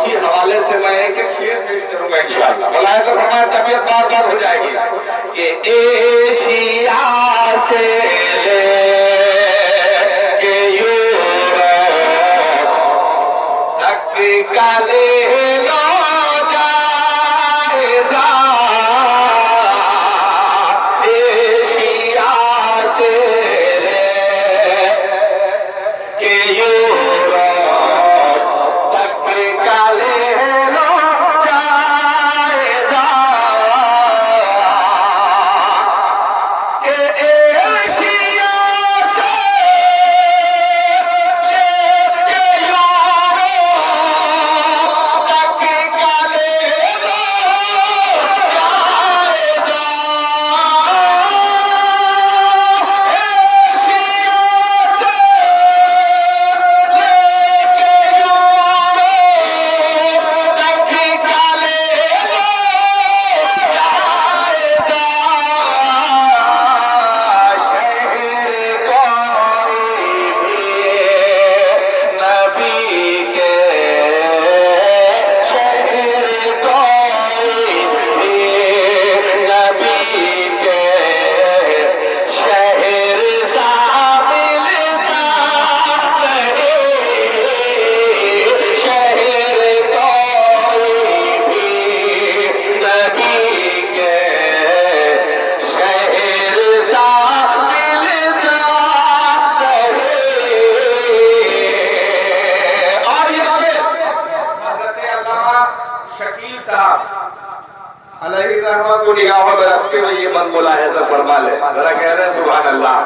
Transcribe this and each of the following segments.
इसी हवाले से मैं एक एक शेर पेश करूंगा इंशाअल्लाह। मौलाना का फरमाया तबीयत बार बार हो जाएगी कि एशिया से ले के यूरोप तक काले लो जायजा, एशिया से ले के यूरोप तक काले लो जायजा, के एशिया से लेके यूरोप तक काले लो जायजा, एशिया से लेके यूरोप तक काले लो जायजा, शहर कोई भी नबी के, शहर कोई भी नबी के, शहर सा मिलता रहे, शहर कोई भी नबी के, शहर सा मिलता रहे। और ये हजरत अल्लामा शकील साहब अलैहि रहमत को निगाहों में रखते हुए ये मन मुलाहिजा फरमा ले, जरा कह रहे सुभान अल्लाह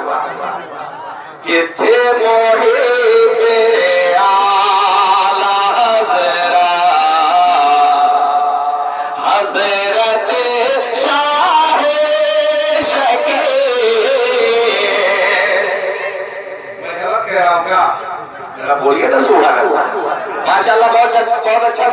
कि थे मोहिबे आला हज़रत शाह शकील। मैं गलत कह रहा हूँ क्या? जरा बोलिए ना सुभान अल्लाह। माशाअल्लाह बहुत अच्छा